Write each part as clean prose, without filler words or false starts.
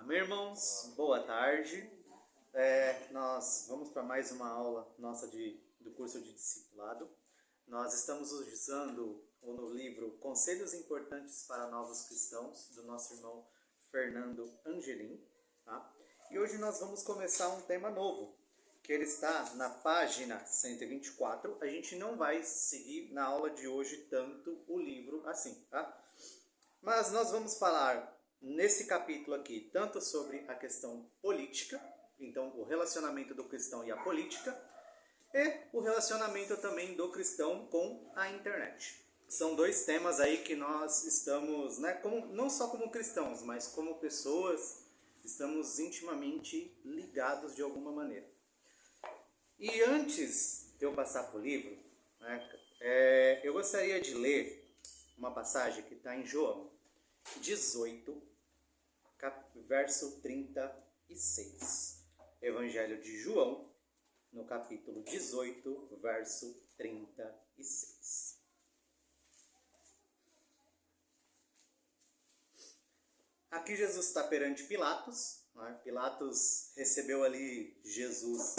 Meus irmãos, boa tarde. Nós vamos para mais uma aula nossa do curso de discipulado. Nós estamos usando no livro Conselhos Importantes para Novos Cristãos, do nosso irmão Fernando Angelim. Tá? E hoje nós vamos começar um tema novo, que ele está na página 124. A gente não vai seguir na aula de hoje tanto o livro assim, tá? Mas nós vamos falar nesse capítulo aqui tanto sobre a questão política, então o relacionamento do cristão e a política, e o relacionamento também do cristão com a internet. São dois temas aí que nós estamos, não só como cristãos, mas como pessoas, estamos intimamente ligados de alguma maneira. E antes de eu passar para o livro, eu gostaria de ler uma passagem que está em João 18, verso 36. Evangelho de João, no capítulo 18, verso 36. Aqui Jesus está perante Pilatos. Pilatos recebeu ali Jesus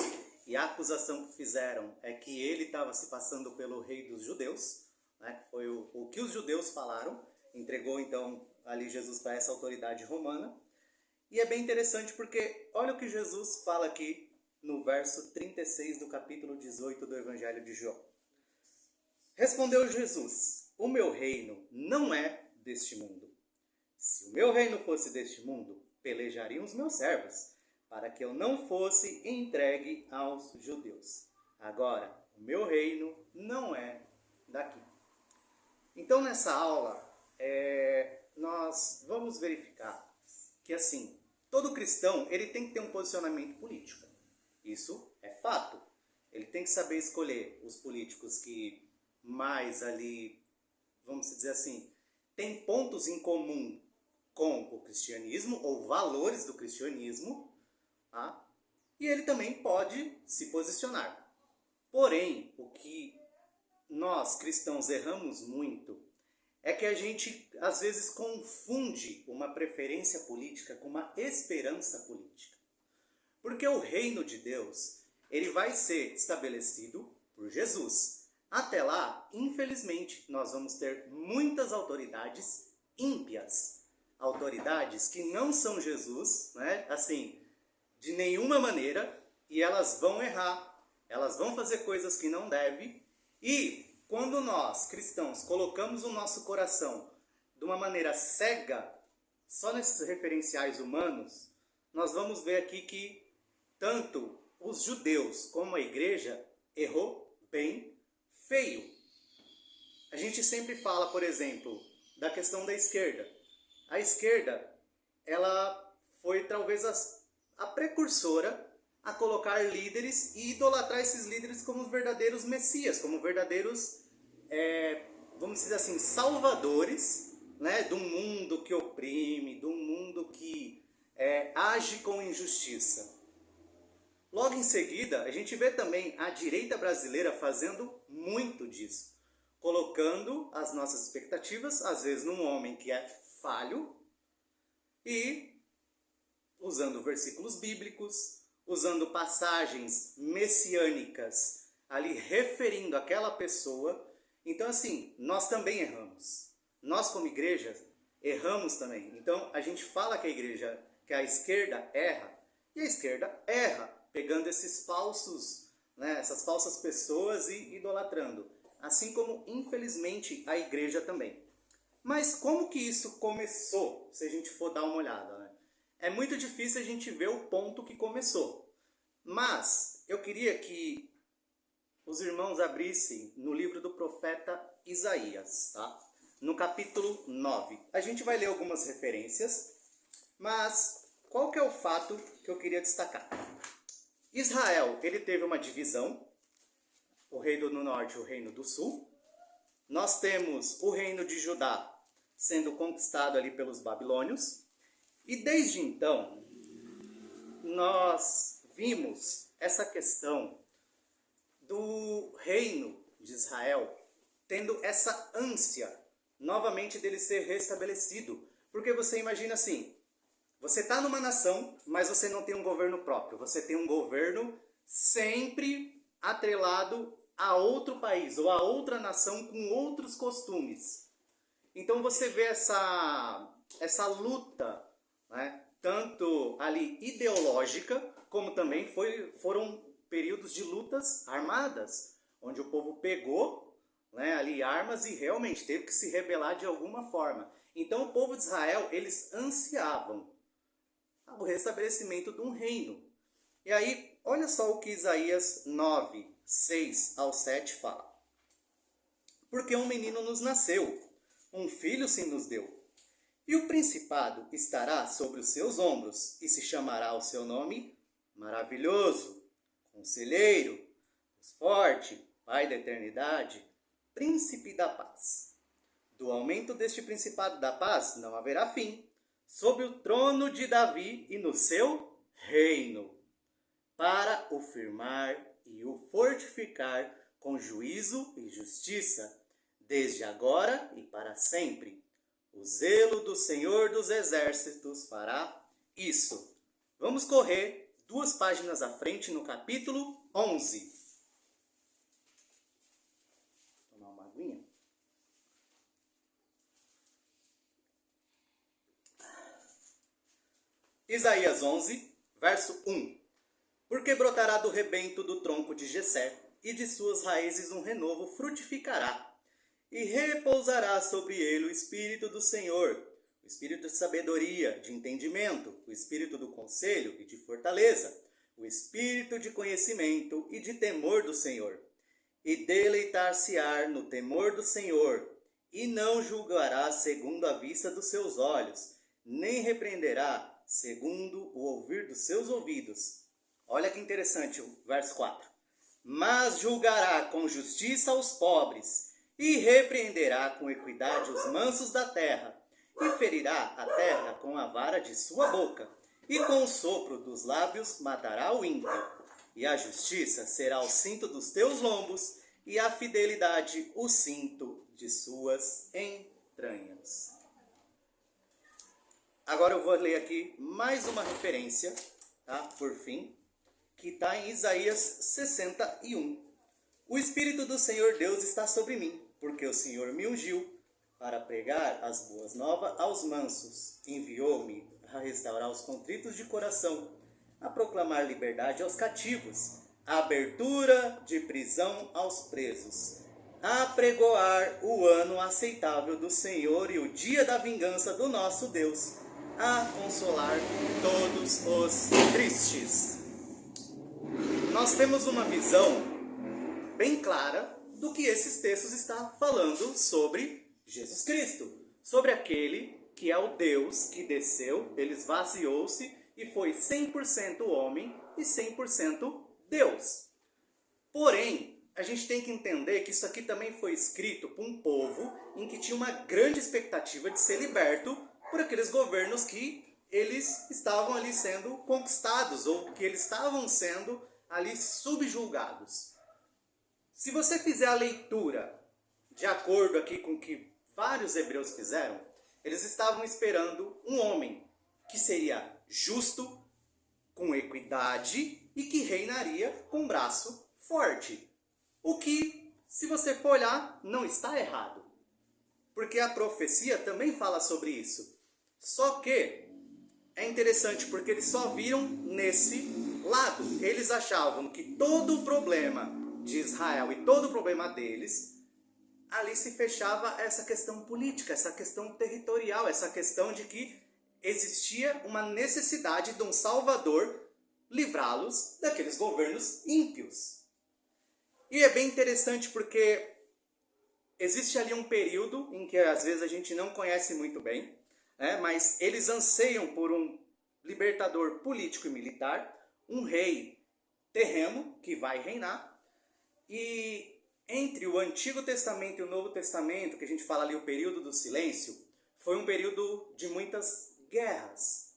e a acusação que fizeram é que ele estava se passando pelo rei dos judeus. Foi o que os judeus falaram. Entregou então ali Jesus para essa autoridade romana. E é bem interessante porque olha o que Jesus fala aqui no verso 36 do capítulo 18 do Evangelho de João. Respondeu Jesus: o meu reino não é deste mundo. Se o meu reino fosse deste mundo, pelejariam os meus servos, para que eu não fosse entregue aos judeus. Agora, o meu reino não é daqui. Então nessa aula, nós vamos verificar que assim, todo cristão ele tem que ter um posicionamento político. Isso é fato. Ele tem que saber escolher os políticos que mais ali, vamos dizer assim, tem pontos em comum com o cristianismo ou valores do cristianismo, tá? E ele também pode se posicionar. Porém, o que nós cristãos erramos muito é que a gente, às vezes, confunde uma preferência política com uma esperança política. Porque o reino de Deus, ele vai ser estabelecido por Jesus. Até lá, infelizmente, nós vamos ter muitas autoridades ímpias. Autoridades que não são Jesus, assim, de nenhuma maneira, e elas vão errar, elas vão fazer coisas que não devem, e quando nós, cristãos, colocamos o nosso coração de uma maneira cega, só nesses referenciais humanos, nós vamos ver aqui que tanto os judeus como a igreja errou bem feio. A gente sempre fala, por exemplo, da questão da esquerda. A esquerda, ela foi talvez a precursora a colocar líderes e idolatrar esses líderes como verdadeiros messias, como verdadeiros, vamos dizer assim, salvadores, do mundo que oprime, do mundo que age com injustiça. Logo em seguida, a gente vê também a direita brasileira fazendo muito disso, colocando as nossas expectativas, às vezes, num homem que é falho e usando versículos bíblicos, usando passagens messiânicas ali referindo aquela pessoa. Então assim, nós também erramos. Nós como igreja erramos também. Então a gente fala que a igreja, que a esquerda erra, e a esquerda erra, pegando esses falsos, essas falsas pessoas e idolatrando. Assim como infelizmente a igreja também. Mas como que isso começou, se a gente for dar uma olhada, É muito difícil a gente ver o ponto que começou. Mas eu queria que os irmãos abrissem no livro do profeta Isaías, tá? No capítulo 9. A gente vai ler algumas referências, mas qual que é o fato que eu queria destacar? Israel, ele teve uma divisão, o reino do norte e o reino do sul. Nós temos o reino de Judá sendo conquistado ali pelos babilônios. E desde então, nós vimos essa questão do reino de Israel tendo essa ânsia novamente dele ser restabelecido. Porque você imagina assim, Você está numa nação, mas você não tem um governo próprio. Você tem um governo sempre atrelado a outro país ou a outra nação com outros costumes. Então você vê essa luta, né, tanto ali ideológica, como também foram períodos de lutas armadas, onde o povo pegou, né, ali armas e realmente teve que se rebelar de alguma forma. Então o povo de Israel, eles ansiavam o restabelecimento de um reino. E aí, olha só o que Isaías 9, 6 ao 7 fala. Porque um menino nos nasceu, um filho se nos deu. E o principado estará sobre os seus ombros, e se chamará o seu nome Maravilhoso, Conselheiro, Forte, Pai da Eternidade, Príncipe da Paz. Do aumento deste principado da paz não haverá fim, sobre o trono de Davi e no seu reino, para o firmar e o fortificar com juízo e justiça, desde agora e para sempre. O zelo do Senhor dos Exércitos fará isso. Vamos correr 2 páginas à frente no capítulo 11. Vou tomar uma aguinha. Isaías 11, verso 1. Porque brotará do rebento do tronco de Jessé, e de suas raízes um renovo frutificará. E repousará sobre ele o Espírito do Senhor, o Espírito de sabedoria, de entendimento, o Espírito do conselho e de fortaleza, o Espírito de conhecimento e de temor do Senhor. E deleitar-se-á no temor do Senhor, e não julgará segundo a vista dos seus olhos, nem repreenderá segundo o ouvir dos seus ouvidos. Olha que interessante o verso 4. Mas julgará com justiça os pobres, e repreenderá com equidade os mansos da terra, e ferirá a terra com a vara de sua boca, e com o sopro dos lábios matará o ímpio. E a justiça será o cinto dos teus lombos, e a fidelidade o cinto de suas entranhas. Agora eu vou ler aqui mais uma referência, tá? Por fim, que está em Isaías 61. O Espírito do Senhor Deus está sobre mim, porque o Senhor me ungiu para pregar as boas novas aos mansos. Enviou-me a restaurar os contritos de coração, a proclamar liberdade aos cativos, a abertura de prisão aos presos, a apregoar o ano aceitável do Senhor e o dia da vingança do nosso Deus, a consolar todos os tristes. Nós temos uma visão bem clara do que esses textos estão falando sobre Jesus Cristo, sobre aquele que é o Deus que desceu, ele esvaziou-se e foi 100% homem e 100% Deus. Porém, a gente tem que entender que isso aqui também foi escrito por um povo em que tinha uma grande expectativa de ser liberto por aqueles governos que eles estavam ali sendo conquistados ou que eles estavam sendo ali subjugados. Se você fizer a leitura de acordo aqui com o que vários hebreus fizeram, eles estavam esperando um homem que seria justo, com equidade e que reinaria com um braço forte. O que, se você for olhar, não está errado. Porque a profecia também fala sobre isso. Só que é interessante porque eles só viram nesse lado. Eles achavam que todo o problema de Israel e todo o problema deles, ali se fechava essa questão política, essa questão territorial, essa questão de que existia uma necessidade de um Salvador livrá-los daqueles governos ímpios. E é bem interessante porque existe ali um período em que às vezes a gente não conhece muito bem, mas eles anseiam por um libertador político e militar, um rei terreno que vai reinar. E entre o Antigo Testamento e o Novo Testamento, que a gente fala ali o período do silêncio, foi um período de muitas guerras.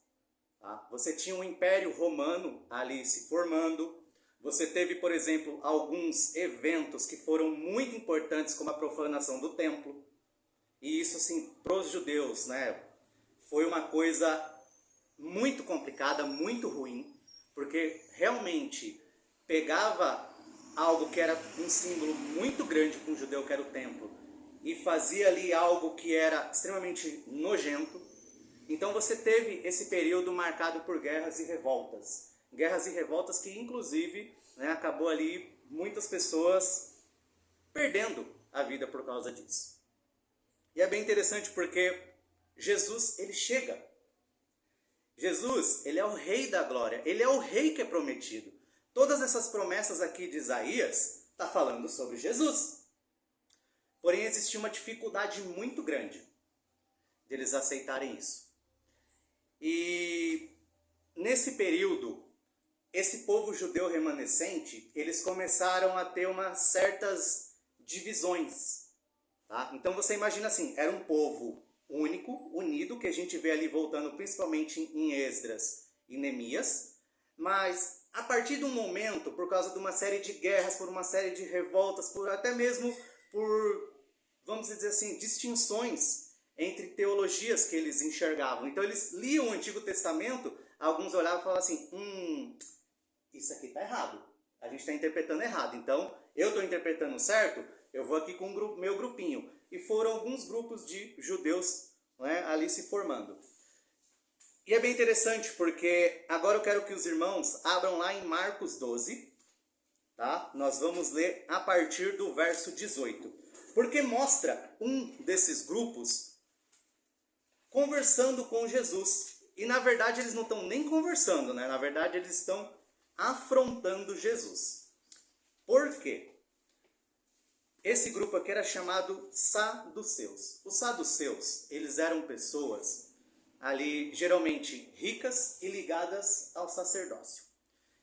Tá? Você tinha um Império Romano ali se formando. Você teve, por exemplo, alguns eventos que foram muito importantes, como a profanação do templo. E isso, assim, para os judeus, foi uma coisa muito complicada, muito ruim, porque realmente pegava algo que era um símbolo muito grande para um judeu, que era o templo, e fazia ali algo que era extremamente nojento. Então você teve esse período marcado por guerras e revoltas. Guerras e revoltas que inclusive, né, acabou ali muitas pessoas perdendo a vida por causa disso. E é bem interessante porque Jesus, ele chega. Jesus, ele é o rei da glória, ele é o rei que é prometido. Todas essas promessas aqui de Isaías está falando sobre Jesus. Porém, existia uma dificuldade muito grande deles aceitarem isso. E nesse período, esse povo judeu remanescente, eles começaram a ter umas certas divisões. Tá? Então você imagina assim, era um povo único, unido, que a gente vê ali voltando principalmente em Esdras e Neemias, mas a partir de um momento, por causa de uma série de guerras, por uma série de revoltas, por até mesmo por, vamos dizer assim, distinções entre teologias que eles enxergavam. Então eles liam o Antigo Testamento, alguns olhavam e falavam assim, isso aqui está errado, a gente está interpretando errado, então eu estou interpretando certo, eu vou aqui com o meu grupinho. E foram alguns grupos de judeus, né, ali se formando. E é bem interessante porque agora eu quero que os irmãos abram lá em Marcos 12, tá? Nós vamos ler a partir do verso 18. Porque mostra um desses grupos conversando com Jesus. E na verdade eles não estão nem conversando, né? Na verdade eles estão afrontando Jesus. Por quê? Esse grupo aqui era chamado saduceus. Os saduceus, eles eram pessoas ali geralmente ricas e ligadas ao sacerdócio.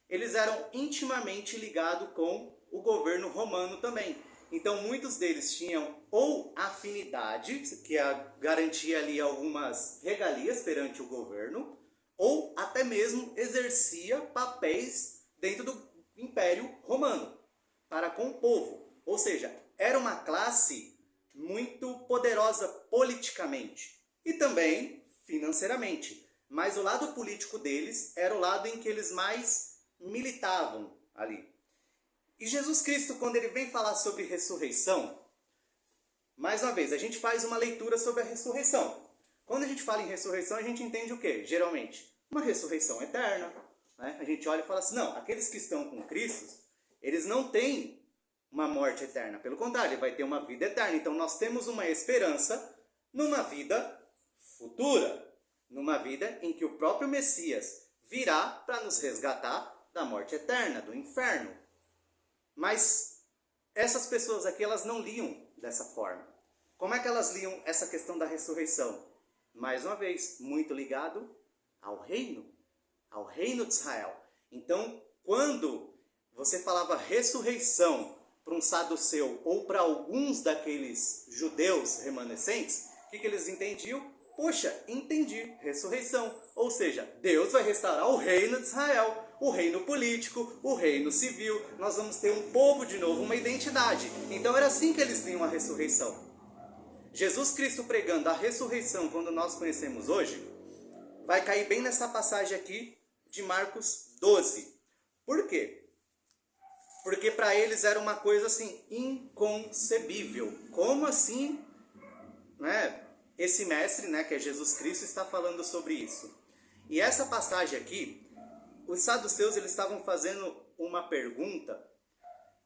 Eles eram intimamente ligados com o governo romano também. Então muitos deles tinham ou afinidade, que garantia ali algumas regalias perante o governo, ou até mesmo exercia papéis dentro do Império Romano para com o povo. Ou seja, era uma classe muito poderosa politicamente e também financeiramente. Mas o lado político deles era o lado em que eles mais militavam ali. E Jesus Cristo, quando ele vem falar sobre ressurreição, mais uma vez, a gente faz uma leitura sobre a ressurreição. Quando a gente fala em ressurreição, a gente entende o quê? Geralmente, uma ressurreição eterna. Né? A gente olha e fala assim, não, aqueles que estão com Cristo, eles não têm uma morte eterna. Pelo contrário, ele vai ter uma vida eterna. Então nós temos uma esperança numa vida futura. Numa vida em que o próprio Messias virá para nos resgatar da morte eterna, do inferno. Mas essas pessoas aqui, elas não liam dessa forma. Como é que elas liam essa questão da ressurreição? Mais uma vez, muito ligado ao reino de Israel. Então, quando você falava ressurreição para um saduceu ou para alguns daqueles judeus remanescentes, o que eles entendiam? Poxa, entendi, ressurreição. Ou seja, Deus vai restaurar o reino de Israel, o reino político, o reino civil. Nós vamos ter um povo de novo, uma identidade. Então era assim que eles liam a ressurreição. Jesus Cristo pregando a ressurreição, quando nós conhecemos hoje, vai cair bem nessa passagem aqui de Marcos 12. Por quê? Porque para eles era uma coisa assim inconcebível. Como assim, né, esse mestre, né, que é Jesus Cristo, está falando sobre isso? E essa passagem aqui, os saduceus eles estavam fazendo uma pergunta.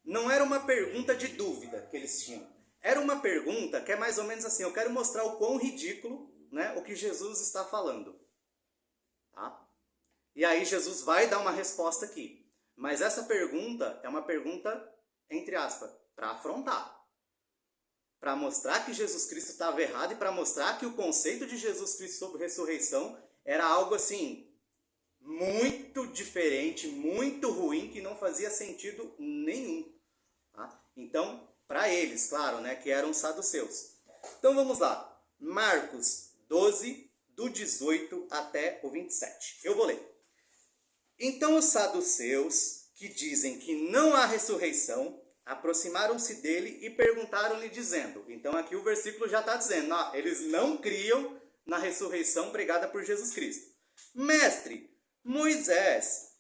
Não era uma pergunta de dúvida que eles tinham. Era uma pergunta que é mais ou menos assim, eu quero mostrar o quão ridículo, né, o que Jesus está falando. Tá? E aí Jesus vai dar uma resposta aqui. Mas essa pergunta é uma pergunta, entre aspas, para afrontar. Para mostrar que Jesus Cristo estava errado e para mostrar que o conceito de Jesus Cristo sobre ressurreição era algo assim, muito diferente, muito ruim, que não fazia sentido nenhum. Tá? Então, para eles, claro, né, que eram saduceus. Então vamos lá. Marcos 12, do 18 até o 27. Eu vou ler. Então os saduceus, que dizem que não há ressurreição, aproximaram-se dele e perguntaram-lhe dizendo, então aqui o versículo já está dizendo, ó, eles não criam na ressurreição pregada por Jesus Cristo. Mestre, Moisés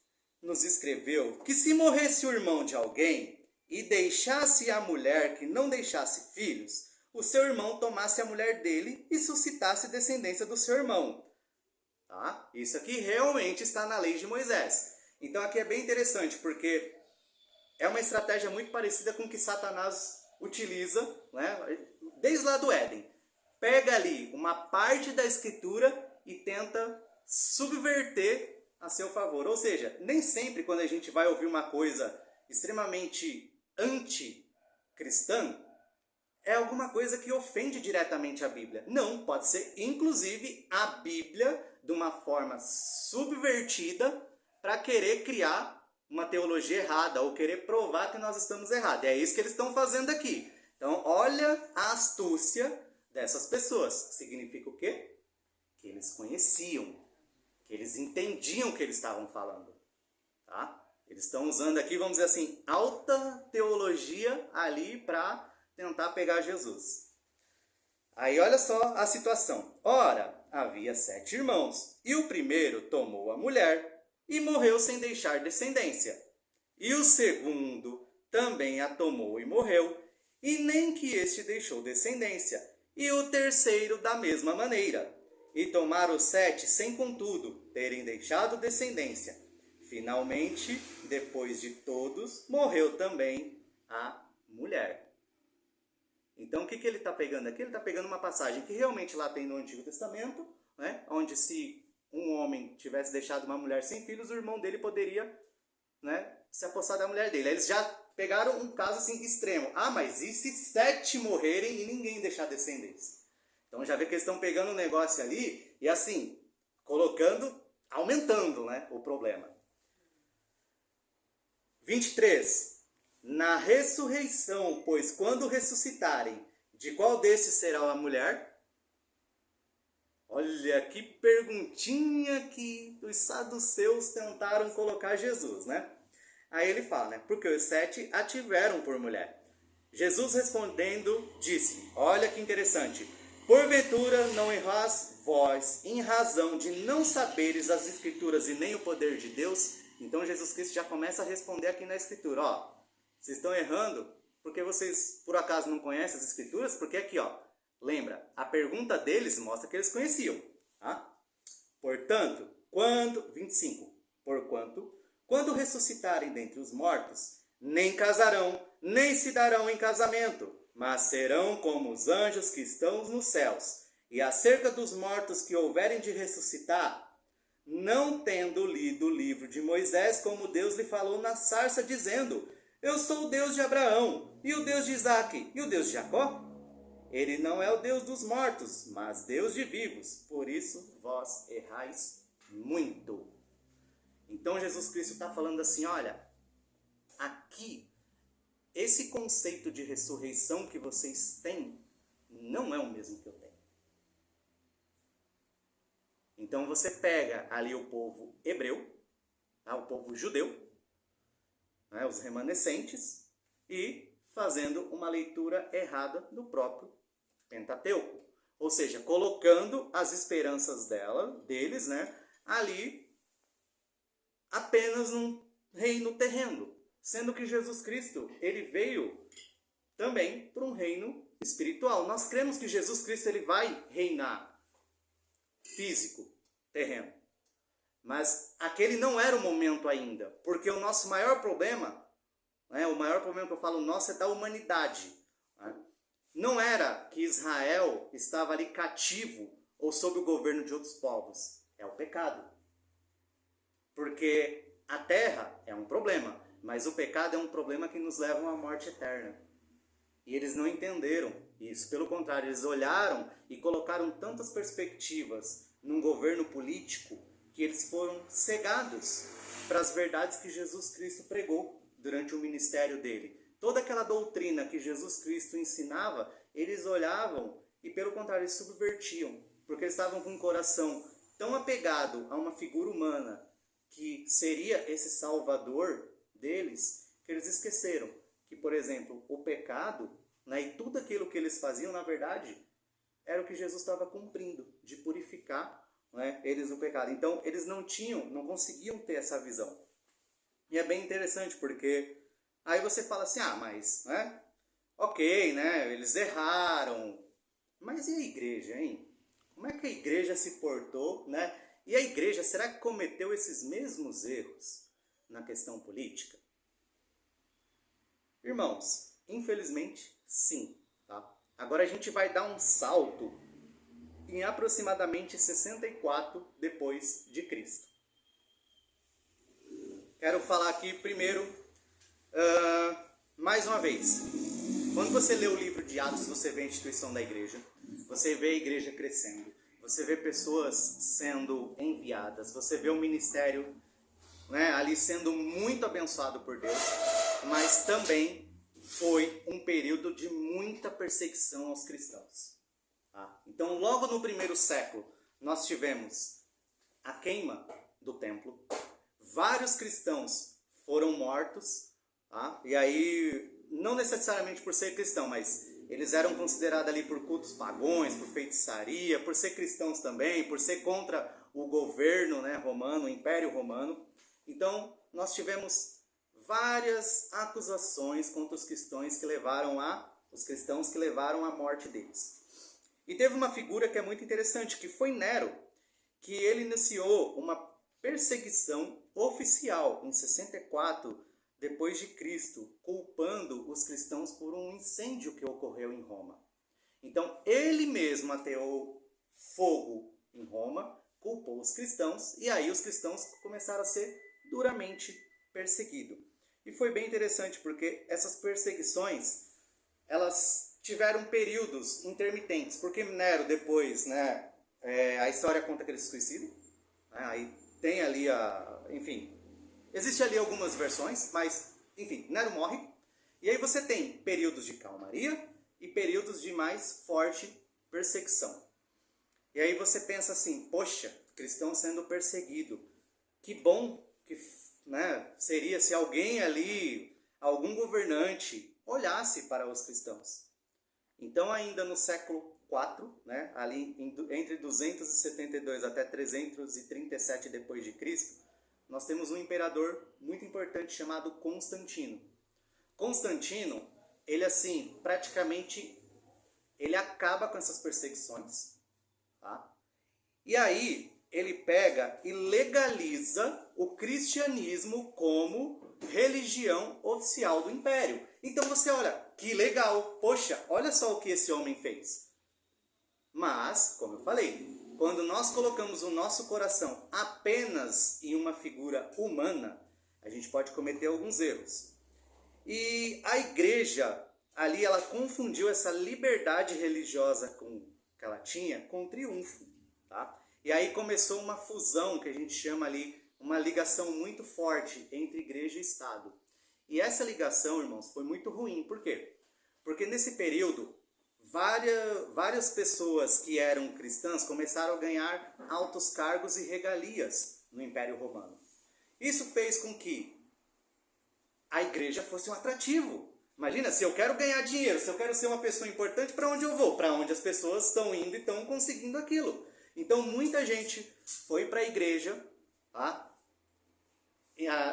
nos escreveu que se morresse o irmão de alguém e deixasse a mulher que não deixasse filhos, o seu irmão tomasse a mulher dele e suscitasse descendência do seu irmão. Tá? Isso aqui realmente está na lei de Moisés. Então aqui é bem interessante, porque é uma estratégia muito parecida com o que Satanás utiliza, né? Desde lá do Éden. Pega ali uma parte da escritura e tenta subverter a seu favor. Ou seja, nem sempre quando a gente vai ouvir uma coisa extremamente anticristã, é alguma coisa que ofende diretamente a Bíblia. Não, pode ser inclusive a Bíblia de uma forma subvertida para querer criar uma teologia errada ou querer provar que nós estamos errados. É isso que eles estão fazendo aqui. Então, olha a astúcia dessas pessoas. Significa o quê? Que eles conheciam, que eles entendiam o que eles estavam falando. Tá? Eles estão usando aqui, vamos dizer assim, alta teologia ali para tentar pegar Jesus. Aí olha só a situação. Ora, havia 7 irmãos, e o primeiro tomou a mulher e morreu sem deixar descendência. E o segundo também a tomou e morreu, e nem que este deixou descendência. E o terceiro da mesma maneira. E tomaram os 7 sem contudo terem deixado descendência. Finalmente, depois de todos, morreu também a mulher. Então, o que ele está pegando aqui? Ele está pegando uma passagem que realmente lá tem no Antigo Testamento, né? Onde se um homem tivesse deixado uma mulher sem filhos, o irmão dele poderia, né, se apossar da mulher dele. Aí eles já pegaram um caso assim extremo. Ah, mas e se 7 morrerem e ninguém deixar descendência? Então já vê que eles estão pegando um negócio ali e assim, aumentando, né, o problema. 23. Na ressurreição, pois quando ressuscitarem, de qual desses será a mulher? Olha que perguntinha que os saduceus tentaram colocar Jesus, né? Aí ele fala, né? Porque os 7 a tiveram por mulher. Jesus respondendo, disse, olha que interessante. Porventura não errais vós em razão de não saberes as escrituras e nem o poder de Deus? Então Jesus Cristo já começa a responder aqui na escritura, ó. Vocês estão errando porque vocês por acaso não conhecem as escrituras? Porque aqui, ó, lembra, a pergunta deles mostra que eles conheciam, tá? Portanto, 25, porquanto, quando ressuscitarem dentre os mortos, nem casarão, nem se darão em casamento, mas serão como os anjos que estão nos céus. E acerca dos mortos que houverem de ressuscitar, não tendo lido o livro de Moisés, como Deus lhe falou na sarça, dizendo, eu sou o Deus de Abraão, e o Deus de Isaque, e o Deus de Jacó? Ele não é o Deus dos mortos, mas Deus de vivos. Por isso vós errais muito. Então Jesus Cristo está falando assim, olha, aqui, esse conceito de ressurreição que vocês têm, não é o mesmo que eu tenho. Então você pega ali o povo hebreu, tá? O povo judeu, né? Os remanescentes, e fazendo uma leitura errada do próprio Pentateuco. Ou seja, colocando as esperanças deles, né, ali apenas num reino terreno. Sendo que Jesus Cristo, ele veio também para um reino espiritual. Nós cremos que Jesus Cristo ele vai reinar físico, terreno. Mas aquele não era o momento ainda. Porque o nosso maior problema, né, o maior problema que eu falo nosso é da humanidade. Né? Não era que Israel estava ali cativo ou sob o governo de outros povos. É o pecado. Porque a terra é um problema, mas o pecado é um problema que nos leva a uma morte eterna. E eles não entenderam isso. Pelo contrário, eles olharam e colocaram tantas perspectivas num governo político que eles foram cegados para as verdades que Jesus Cristo pregou durante o ministério dele. Toda aquela doutrina que Jesus Cristo ensinava, eles olhavam e, pelo contrário, eles subvertiam. Porque eles estavam com um coração tão apegado a uma figura humana que seria esse salvador deles, que eles esqueceram que, por exemplo, o pecado, né, e tudo aquilo que eles faziam, na verdade, era o que Jesus estava cumprindo, de purificar né, eles no pecado. Então, eles não conseguiam ter essa visão. E é bem interessante, porque aí você fala assim, mas, né, ok, né, eles erraram, mas e a igreja, hein? Como é que a igreja se portou, né? E a igreja, será que cometeu esses mesmos erros na questão política? Irmãos, infelizmente, sim, tá? Agora a gente vai dar um salto em aproximadamente 64 depois de Cristo. Quero falar aqui primeiro, mais uma vez, quando você lê o livro de Atos, você vê a instituição da igreja, você vê a igreja crescendo, você vê pessoas sendo enviadas, você vê o ministério, né, ali sendo muito abençoado por Deus, mas também foi um período de muita perseguição aos cristãos. Tá? Então, logo no primeiro século, nós tivemos a queima do templo, vários cristãos foram mortos, tá? E aí, não necessariamente por ser cristão, mas eles eram considerados ali por cultos pagões, por feitiçaria, por ser cristãos também, por ser contra o governo, né, romano, o Império Romano. Então, nós tivemos várias acusações contra os cristãos que levaram à morte deles. E teve uma figura que é muito interessante, que foi Nero, que ele iniciou uma perseguição oficial em 64 depois de Cristo, culpando os cristãos por um incêndio que ocorreu em Roma. Então, ele mesmo ateou fogo em Roma, culpou os cristãos, e aí os cristãos começaram a ser duramente perseguidos. E foi bem interessante, porque essas perseguições, elas tiveram períodos intermitentes, porque Nero depois, né, a história conta que ele se suicida, né, aí tem ali enfim, existe ali algumas versões, mas, enfim, Nero morre, e aí você tem períodos de calmaria e períodos de mais forte perseguição. E aí você pensa assim, poxa, cristão sendo perseguido, que bom que, né, seria se alguém ali, algum governante, olhasse para os cristãos. Então, ainda no século IV, né, ali entre 272 até 337 depois de Cristo, nós temos um imperador muito importante chamado Constantino. Constantino, ele assim, praticamente, ele acaba com essas perseguições, tá? E aí, ele pega e legaliza o cristianismo como religião oficial do império. Então você olha, que legal, poxa, olha só o que esse homem fez. Mas, como eu falei, quando nós colocamos o nosso coração apenas em uma figura humana, a gente pode cometer alguns erros. E a igreja, ali, ela confundiu essa liberdade religiosa que ela tinha com triunfo, tá? E aí começou uma fusão, que a gente chama ali, uma ligação muito forte entre igreja e Estado. E essa ligação, irmãos, foi muito ruim. Por quê? Porque nesse período, várias pessoas que eram cristãs começaram a ganhar altos cargos e regalias no Império Romano. Isso fez com que a igreja fosse um atrativo. Imagina, se eu quero ganhar dinheiro, se eu quero ser uma pessoa importante, para onde eu vou? Para onde as pessoas estão indo e estão conseguindo aquilo. Então, muita gente foi para a igreja, tá?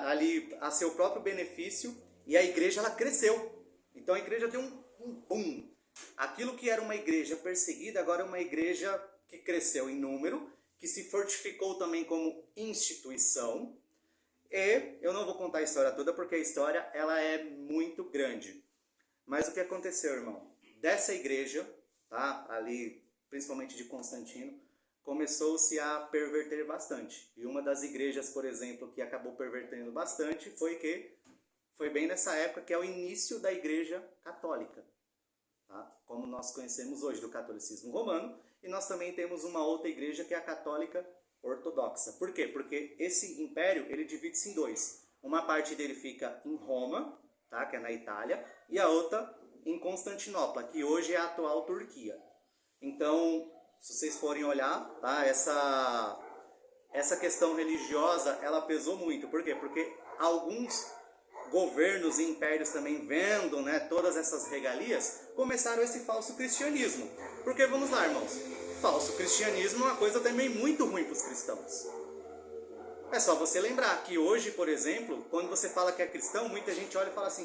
Ali a seu próprio benefício, e a igreja ela cresceu. Então, a igreja deu um boom. Aquilo que era uma igreja perseguida, agora é uma igreja que cresceu em número, que se fortificou também como instituição. E eu não vou contar a história toda, porque a história ela é muito grande. Mas o que aconteceu, irmão? Dessa igreja, tá? Ali, principalmente de Constantino, começou-se a perverter bastante. E uma das igrejas, por exemplo, que acabou pervertendo bastante foi bem nessa época, que é o início da igreja católica, tá? Como nós conhecemos hoje do catolicismo romano, e nós também temos uma outra igreja que é a católica ortodoxa. Por quê? Porque esse império, ele divide-se em dois. Uma parte dele fica em Roma, tá? Que é na Itália, e a outra em Constantinopla, que hoje é a atual Turquia. Então, se vocês forem olhar, tá? Essa questão religiosa, ela pesou muito. Por quê? Porque alguns governos e impérios também, vendo, né, todas essas regalias, começaram esse falso cristianismo. Porque, vamos lá, irmãos, falso cristianismo é uma coisa também muito ruim para os cristãos. É só você lembrar que hoje, por exemplo, quando você fala que é cristão, muita gente olha e fala assim,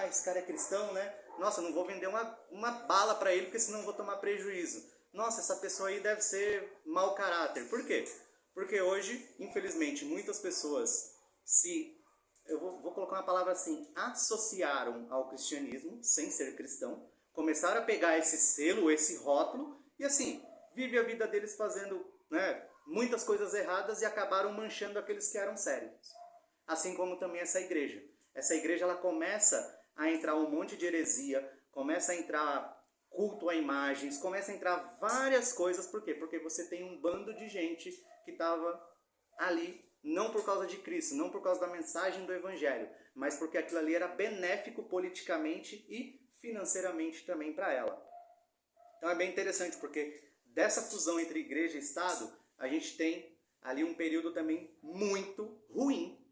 esse cara é cristão, né? Nossa, não vou vender uma bala para ele, porque senão vou tomar prejuízo. Nossa, essa pessoa aí deve ser mau caráter. Por quê? Porque hoje, infelizmente, muitas pessoas eu vou colocar uma palavra assim, associaram ao cristianismo, sem ser cristão, começaram a pegar esse selo, esse rótulo, e assim, vive a vida deles fazendo, né, muitas coisas erradas e acabaram manchando aqueles que eram sérios. Assim como também essa igreja. Essa igreja ela começa a entrar um monte de heresia, começa a entrar culto a imagens, começa a entrar várias coisas. Por quê? Porque você tem um bando de gente que estava ali não por causa de Cristo, não por causa da mensagem do Evangelho, mas porque aquilo ali era benéfico politicamente e financeiramente também para ela. Então é bem interessante, porque dessa fusão entre igreja e Estado, a gente tem ali um período também muito ruim,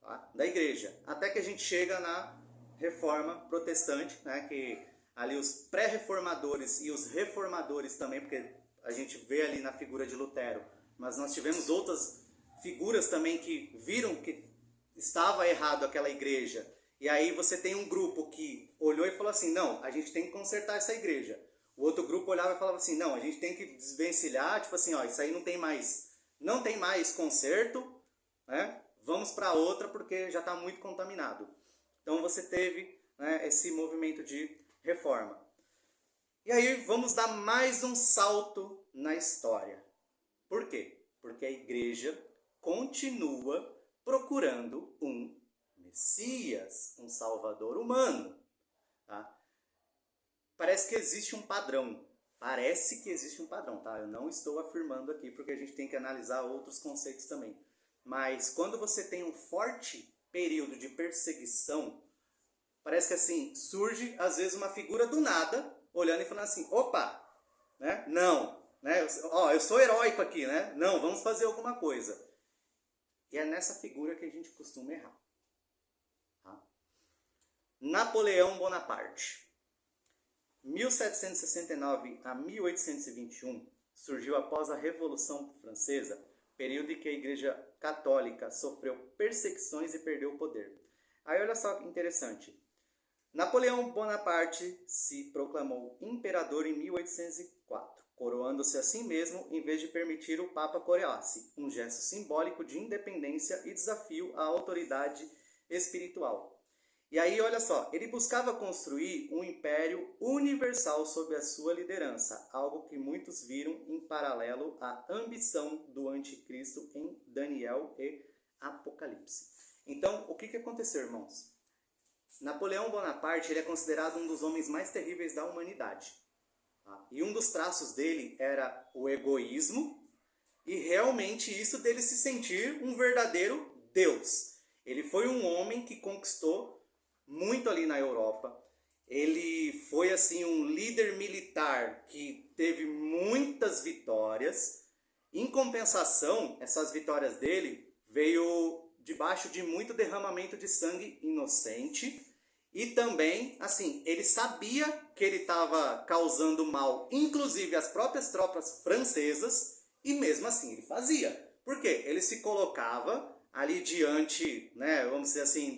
tá, da igreja. Até que a gente chega na reforma protestante, né, que ali os pré-reformadores e os reformadores também, porque a gente vê ali na figura de Lutero, mas nós tivemos outras figuras também que viram que estava errado aquela igreja. E aí você tem um grupo que olhou e falou assim, não, a gente tem que consertar essa igreja. O outro grupo olhava e falava assim, não, a gente tem que desvencilhar, tipo assim, ó, isso aí não tem mais conserto, né? Vamos para outra porque já está muito contaminado. Então você teve, né, esse movimento de reforma. E aí vamos dar mais um salto na história. Por quê? Porque a igreja continua procurando um Messias, um Salvador humano. Tá? Parece que existe um padrão. Parece que existe um padrão, tá? Eu não estou afirmando aqui, porque a gente tem que analisar outros conceitos também. Mas quando você tem um forte período de perseguição, parece que assim, surge às vezes uma figura do nada, olhando e falando assim, opa, né? Não, né? Eu sou heróico aqui, né? Não, vamos fazer alguma coisa. E é nessa figura que a gente costuma errar. Tá? Napoleão Bonaparte. 1769 a 1821 surgiu após a Revolução Francesa, período em que a Igreja Católica sofreu perseguições e perdeu o poder. Aí olha só que interessante. Napoleão Bonaparte se proclamou imperador em 1804, coroando-se a si mesmo em vez de permitir o Papa coroasse, um gesto simbólico de independência e desafio à autoridade espiritual. E aí, olha só, ele buscava construir um império universal sob a sua liderança, algo que muitos viram em paralelo à ambição do anticristo em Daniel e Apocalipse. Então, o que aconteceu, irmãos? Napoleão Bonaparte ele é considerado um dos homens mais terríveis da humanidade. Tá? E um dos traços dele era o egoísmo e realmente isso dele se sentir um verdadeiro Deus. Ele foi um homem que conquistou muito ali na Europa. Ele foi assim um líder militar que teve muitas vitórias. Em compensação, essas vitórias dele veio debaixo de muito derramamento de sangue inocente. E também, assim, ele sabia que ele estava causando mal, inclusive às próprias tropas francesas, e mesmo assim ele fazia. Por quê? Ele se colocava ali diante, né, vamos dizer assim,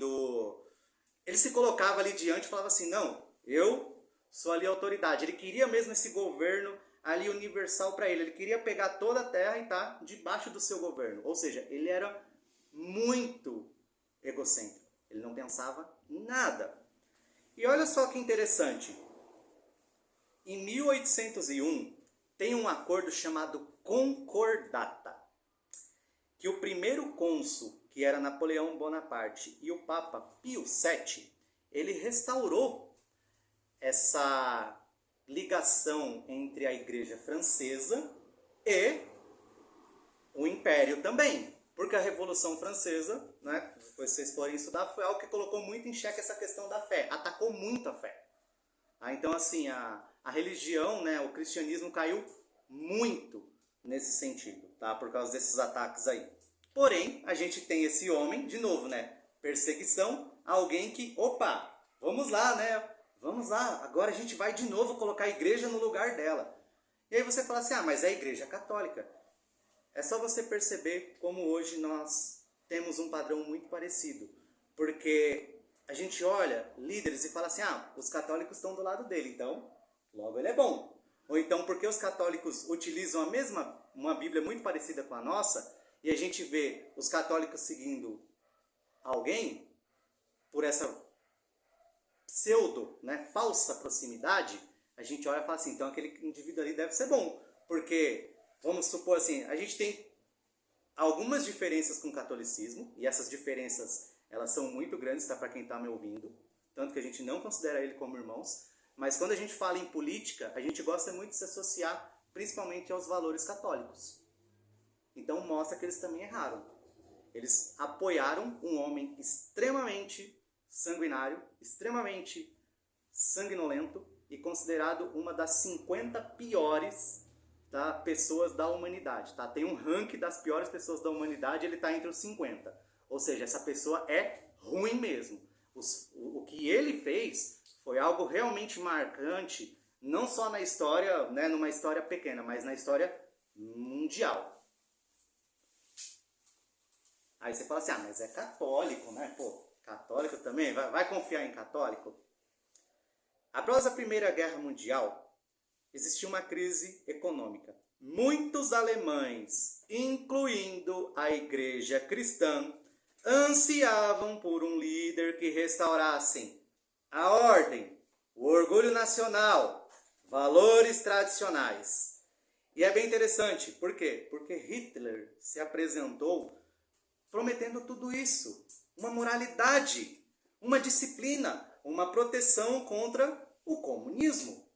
ele se colocava ali diante e falava assim, não, eu sou ali a autoridade. Ele queria mesmo esse governo ali universal para ele. Ele queria pegar toda a terra e estar debaixo do seu governo. Ou seja, ele era muito egocêntrico. Ele não pensava em nada. E olha só que interessante. Em 1801, tem um acordo chamado Concordata, que o primeiro cônsul, que era Napoleão Bonaparte, e o Papa Pio VII, ele restaurou essa ligação entre a Igreja Francesa e o Império também. Porque a Revolução Francesa, né, depois vocês forem estudar, foi algo que colocou muito em xeque essa questão da fé, atacou muito a fé. Então, assim, a religião, né, o cristianismo caiu muito nesse sentido, tá, por causa desses ataques aí. Porém, a gente tem esse homem, de novo, né? Perseguição, alguém que, opa, vamos lá, né? Vamos lá, agora a gente vai de novo colocar a igreja no lugar dela. E aí você fala assim, mas é a Igreja Católica. É só você perceber como hoje nós temos um padrão muito parecido. Porque a gente olha líderes e fala assim, os católicos estão do lado dele, então logo ele é bom. Ou então porque os católicos utilizam uma Bíblia muito parecida com a nossa, e a gente vê os católicos seguindo alguém por essa falsa proximidade, a gente olha e fala assim, então aquele indivíduo ali deve ser bom. Porque, vamos supor assim, a gente tem algumas diferenças com o catolicismo, e essas diferenças, elas são muito grandes, tá, para quem está me ouvindo, tanto que a gente não considera ele como irmãos, mas quando a gente fala em política, a gente gosta muito de se associar principalmente aos valores católicos. Então mostra que eles também erraram. Eles apoiaram um homem extremamente sanguinário, extremamente sanguinolento e considerado uma das 50 piores, tá, pessoas da humanidade. Tá? Tem um ranking das piores pessoas da humanidade, ele está entre os 50. Ou seja, essa pessoa é ruim mesmo. O que ele fez foi algo realmente marcante, não só na história, numa história pequena, mas na história mundial. Aí você fala assim, mas é católico, né? Pô, católico também? Vai confiar em católico? Após a Primeira Guerra Mundial, existiu uma crise econômica. Muitos alemães, incluindo a igreja cristã, ansiavam por um líder que restaurasse a ordem, o orgulho nacional, valores tradicionais. E é bem interessante, por quê? Porque Hitler se apresentou prometendo tudo isso, uma moralidade, uma disciplina, uma proteção contra o comunismo.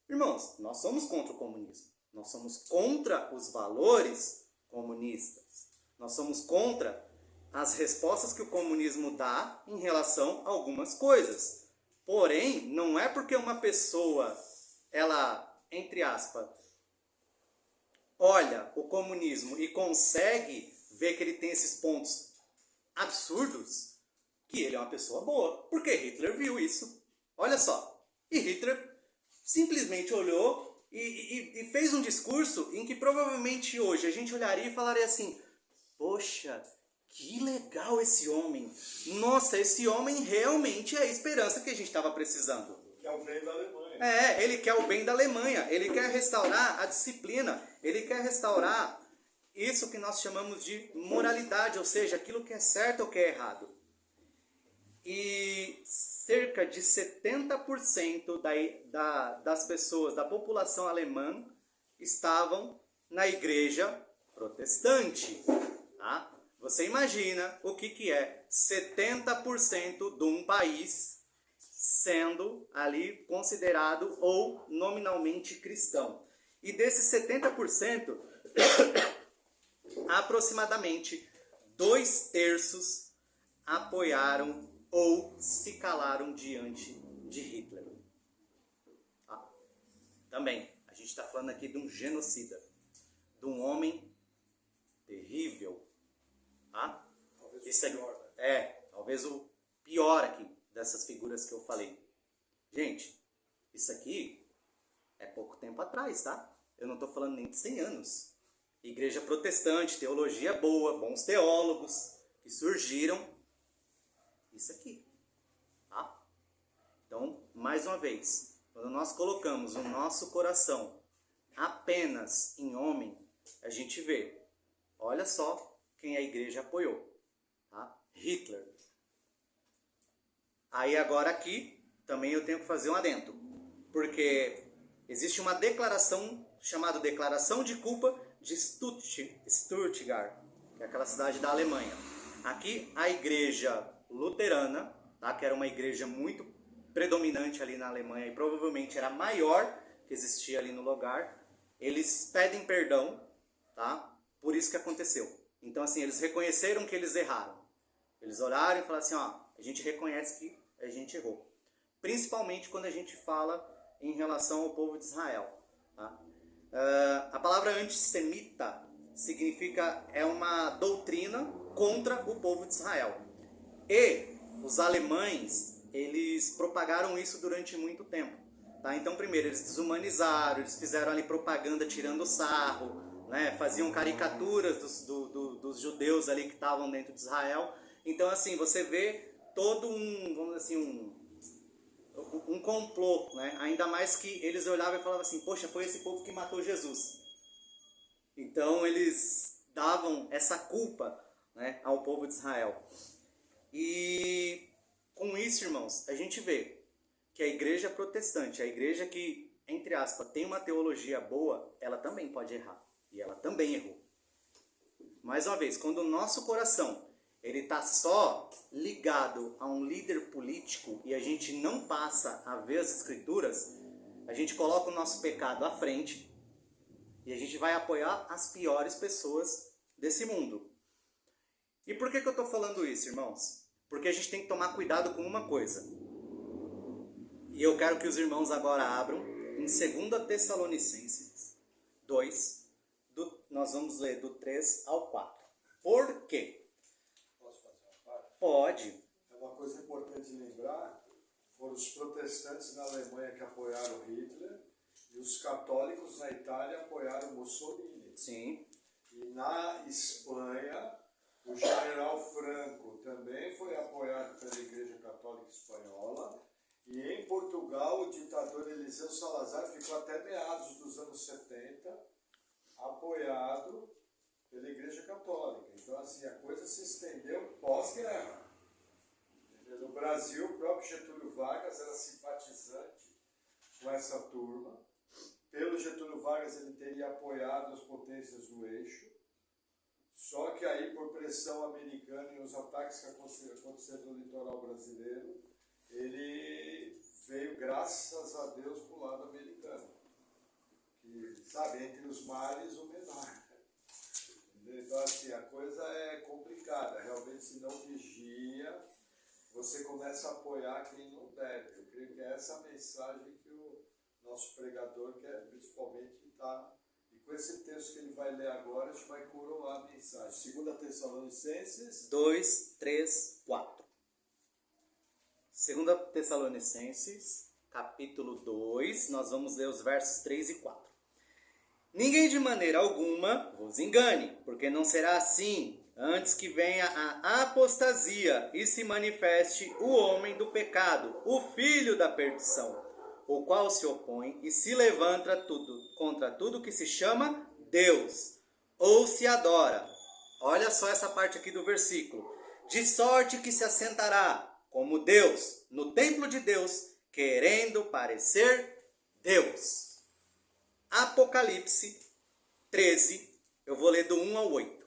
Irmãos, nós somos contra o comunismo, nós somos contra os valores comunistas, nós somos contra as respostas que o comunismo dá em relação a algumas coisas. Porém, não é porque uma pessoa, ela, entre aspas, olha o comunismo e consegue ver que ele tem esses pontos absurdos, que ele é uma pessoa boa. Porque Hitler viu isso. Olha só. E Hitler simplesmente olhou e fez um discurso em que provavelmente hoje a gente olharia e falaria assim, poxa, que legal esse homem. Nossa, esse homem realmente é a esperança que a gente estava precisando. Que é o bem da Alemanha. Ele quer o bem da Alemanha. Ele quer restaurar a disciplina. Ele quer restaurar isso que nós chamamos de moralidade, ou seja, aquilo que é certo ou que é errado. E cerca de 70% das pessoas, da população alemã, estavam na igreja protestante. Tá? Você imagina o que é 70% de um país sendo ali considerado ou nominalmente cristão. E desses 70%, aproximadamente 2/3 apoiaram ou se calaram diante de Hitler. Também, a gente está falando aqui de um genocida, de um homem terrível. Talvez Isso o pior, talvez o pior aqui dessas figuras que eu falei. Gente, isso aqui é pouco tempo atrás, tá? Eu não estou falando nem de 100 anos. Igreja protestante, teologia boa, bons teólogos que surgiram. Isso aqui. Tá? Então, mais uma vez, quando nós colocamos o nosso coração apenas em homem, a gente vê, olha só quem a igreja apoiou. Tá? Hitler. Aí agora aqui, também eu tenho que fazer um adendo. Porque existe uma declaração chamada Declaração de Culpa de Stuttgart, que é aquela cidade da Alemanha. Aqui a igreja luterana, tá, que era uma igreja muito predominante ali na Alemanha e provavelmente era a maior que existia ali no lugar, eles pedem perdão, tá, por isso que aconteceu. Então assim, eles reconheceram que eles erraram. Eles oraram e falaram assim, a gente reconhece que a gente errou. Principalmente quando a gente fala em relação ao povo de Israel. Tá? A palavra antissemita significa, é uma doutrina contra o povo de Israel. E os alemães, eles propagaram isso durante muito tempo. Tá? Então, primeiro, eles desumanizaram, eles fizeram ali propaganda tirando sarro, né? Faziam caricaturas dos judeus ali que estavam dentro de Israel. Então, assim, você vê todo um, vamos dizer assim, um complô, né? Ainda mais que eles olhavam e falavam assim, poxa, foi esse povo que matou Jesus. Então, eles davam essa culpa, né, ao povo de Israel. E com isso, irmãos, a gente vê que a igreja protestante, a igreja que, entre aspas, tem uma teologia boa, ela também pode errar. E ela também errou. Mais uma vez, quando o nosso coração ele está só ligado a um líder político e a gente não passa a ver as escrituras, a gente coloca o nosso pecado à frente e a gente vai apoiar as piores pessoas desse mundo. E por que eu estou falando isso, irmãos? Porque a gente tem que tomar cuidado com uma coisa. E eu quero que os irmãos agora abram em 2 Tessalonicenses 2, nós vamos ler do 3 ao 4. Por quê? Posso fazer uma parte? Pode. É uma coisa importante lembrar, foram os protestantes na Alemanha que apoiaram Hitler e os católicos na Itália apoiaram Mussolini. Sim. E na Espanha, o general Franco também foi apoiado pela Igreja Católica Espanhola. E em Portugal, o ditador Eliseu Salazar ficou até meados dos anos 70 apoiado pela Igreja Católica. Então, assim, a coisa se estendeu pós-guerra. No Brasil, o próprio Getúlio Vargas era simpatizante com essa turma. Pelo Getúlio Vargas, ele teria apoiado as potências do eixo. Só que aí, por pressão americana e os ataques que aconteceram no litoral brasileiro, ele veio, graças a Deus, para o lado americano. Que, sabe, entre os males, o menor. Então, assim, a coisa é complicada. Realmente, se não vigia, você começa a apoiar quem não deve. Eu creio que é essa a mensagem que o nosso pregador quer, principalmente, estar. E com esse texto que ele vai ler agora, a gente vai coroar a mensagem. 2 Tessalonicenses 2, 3, 4. 2 Tessalonicenses, capítulo 2, nós vamos ler os versos 3 e 4. Ninguém de maneira alguma vos engane, porque não será assim, antes que venha a apostasia e se manifeste o homem do pecado, o filho da perdição, o qual se opõe e se levanta contra tudo que se chama Deus, ou se adora. Olha só essa parte aqui do versículo. De sorte que se assentará como Deus, no templo de Deus, querendo parecer Deus. Apocalipse 13, eu vou ler do 1 ao 8.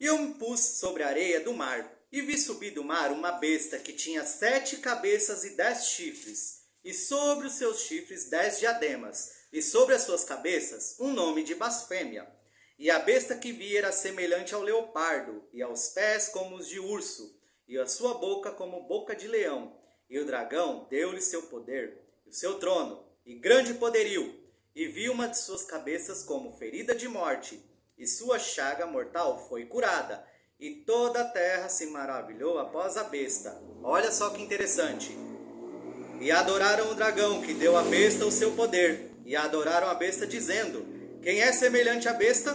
E eu me pus sobre a areia do mar, e vi subir do mar uma besta que tinha 7 cabeças e 10 chifres, e sobre os seus chifres 10 diademas, e sobre as suas cabeças um nome de blasfêmia. E a besta que vi era semelhante ao leopardo, e aos pés como os de urso, e a sua boca como boca de leão. E o dragão deu-lhe seu poder, e o seu trono, e grande poderio. E vi uma de suas cabeças como ferida de morte, e sua chaga mortal foi curada. E toda a terra se maravilhou após a besta. Olha só que interessante. E adoraram o dragão, que deu à besta o seu poder. E adoraram a besta, dizendo: quem é semelhante à besta?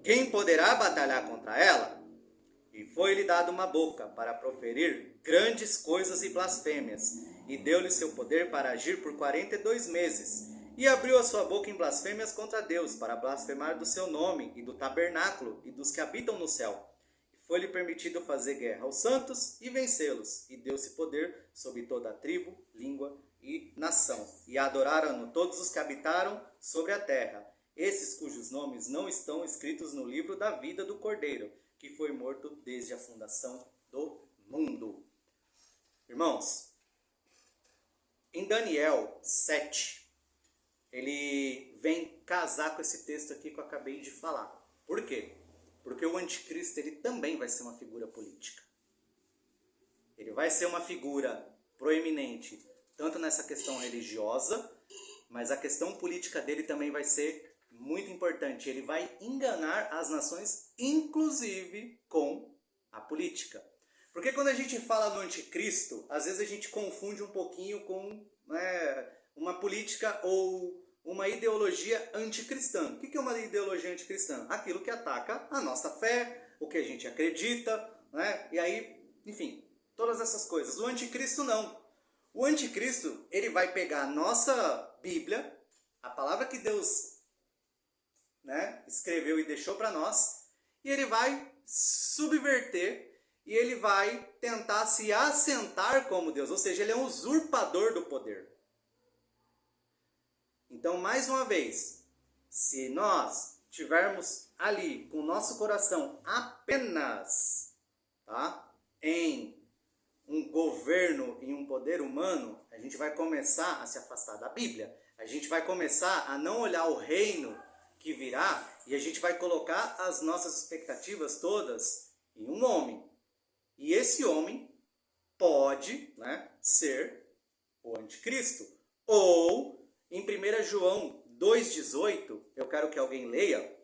Quem poderá batalhar contra ela? E foi-lhe dado uma boca para proferir grandes coisas e blasfêmias. E deu-lhe seu poder para agir por 42 meses. E abriu a sua boca em blasfêmias contra Deus, para blasfemar do seu nome, e do tabernáculo, e dos que habitam no céu. E foi-lhe permitido fazer guerra aos santos, e vencê-los. E deu-se poder sobre toda a tribo, língua e nação. E adoraram-no todos os que habitaram sobre a terra, esses cujos nomes não estão escritos no livro da vida do Cordeiro, que foi morto desde a fundação do mundo. Irmãos, em Daniel 7... ele vem casar com esse texto aqui que eu acabei de falar. Por quê? Porque o anticristo ele também vai ser uma figura política. Ele vai ser uma figura proeminente, tanto nessa questão religiosa, mas a questão política dele também vai ser muito importante. Ele vai enganar as nações, inclusive com a política. Porque quando a gente fala do anticristo, às vezes a gente confunde um pouquinho com... uma política ou uma ideologia anticristã. O que é uma ideologia anticristã? Aquilo que ataca a nossa fé, o que a gente acredita, né? E aí, enfim, todas essas coisas. O anticristo não. O anticristo, ele vai pegar a nossa Bíblia, a palavra que Deus, né, escreveu e deixou para nós, e ele vai subverter e ele vai tentar se assentar como Deus, ou seja, ele é um usurpador do poder. Então, mais uma vez, se nós tivermos ali com o nosso coração apenas, tá, em um governo e um poder humano, a gente vai começar a se afastar da Bíblia. A gente vai começar a não olhar o reino que virá e a gente vai colocar as nossas expectativas todas em um homem. E esse homem pode, né, ser o anticristo. Ou, em 1 João 2,18, eu quero que alguém leia,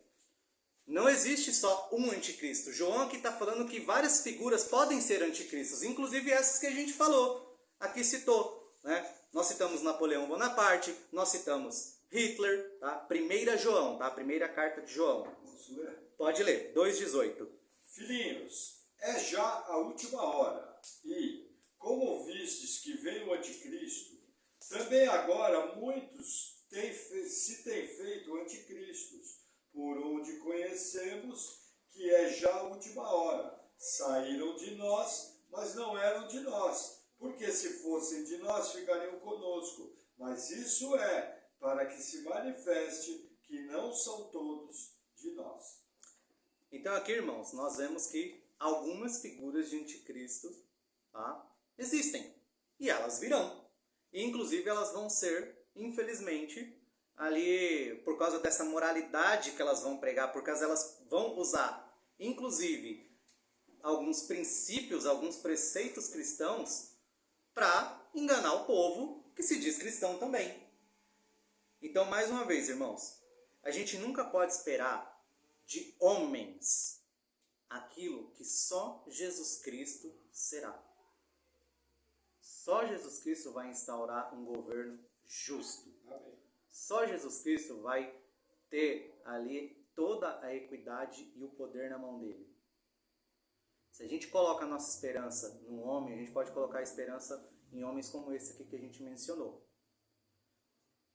não existe só um anticristo. João aqui está falando que várias figuras podem ser anticristos, inclusive essas que a gente falou, aqui citou, né? Nós citamos Napoleão Bonaparte, nós citamos Hitler, tá? 1 João, tá? A primeira carta de João. Posso ler? Pode ler, 2,18. Filhinhos, é já a última hora, e, como ouvistes que vem o anticristo, também agora muitos se têm feito anticristos, por onde conhecemos que é já a última hora. Saíram de nós, mas não eram de nós, porque se fossem de nós ficariam conosco. Mas isso é para que se manifeste que não são todos de nós. Então aqui, irmãos, nós vemos que algumas figuras de anticristo, tá, existem. E elas virão. E, inclusive, elas vão ser, infelizmente, ali, por causa dessa moralidade que elas vão pregar, por causa elas vão usar, inclusive, alguns princípios, alguns preceitos cristãos para enganar o povo que se diz cristão também. Então, mais uma vez, irmãos, a gente nunca pode esperar de homens aquilo que só Jesus Cristo será. Só Jesus Cristo vai instaurar um governo justo. Amém. Só Jesus Cristo vai ter ali toda a equidade e o poder na mão dele. Se a gente coloca a nossa esperança num homem, a gente pode colocar a esperança em homens como esse aqui que a gente mencionou.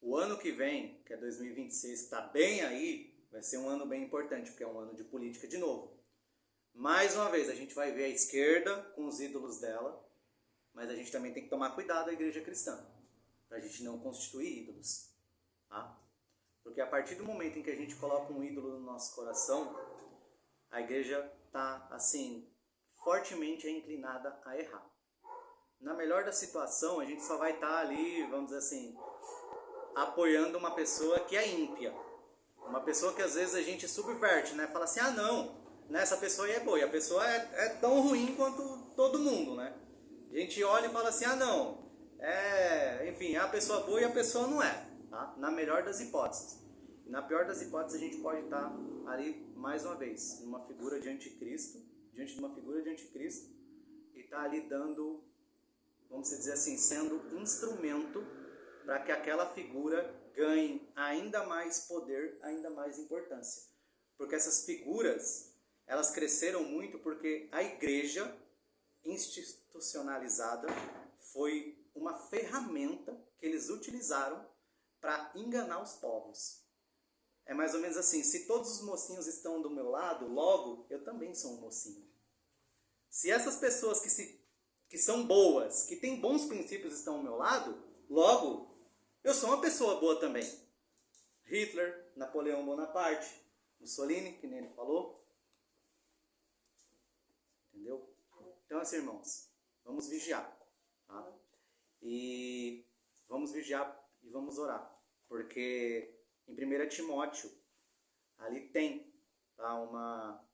O ano que vem, que é 2026, que está bem aí, vai ser um ano bem importante, porque é um ano de política de novo. Mais uma vez, a gente vai ver a esquerda com os ídolos dela, mas a gente também tem que tomar cuidado a igreja cristã, para a gente não constituir ídolos. Tá? Porque a partir do momento em que a gente coloca um ídolo no nosso coração, a igreja está, assim, fortemente inclinada a errar. Na melhor da situação, a gente só vai estar ali, vamos dizer assim, apoiando uma pessoa que é ímpia. Uma pessoa que às vezes a gente subverte, né? Fala assim, ah não, né? Essa pessoa aí é boa, e a pessoa é tão ruim quanto todo mundo, né? A gente olha e fala assim, ah não, enfim, é a pessoa boa e a pessoa não é, tá? Na melhor das hipóteses. E na pior das hipóteses a gente pode estar ali, mais uma vez, numa figura de anticristo, diante de uma figura de anticristo, e está ali dando, vamos dizer assim, sendo instrumento para que aquela figura ganhe ainda mais poder, ainda mais importância. Porque essas figuras, elas cresceram muito porque a igreja institucionalizada foi uma ferramenta que eles utilizaram para enganar os povos. É mais ou menos assim, se todos os mocinhos estão do meu lado, logo eu também sou um mocinho. Se essas pessoas que são boas, que têm bons princípios estão ao meu lado, logo eu sou uma pessoa boa também. Hitler, Napoleão Bonaparte, Mussolini, que nem ele falou. Entendeu? Então, assim, irmãos, vamos vigiar. Tá? E vamos vigiar e vamos orar. Porque em 1 Timóteo, ali tem, tá, uma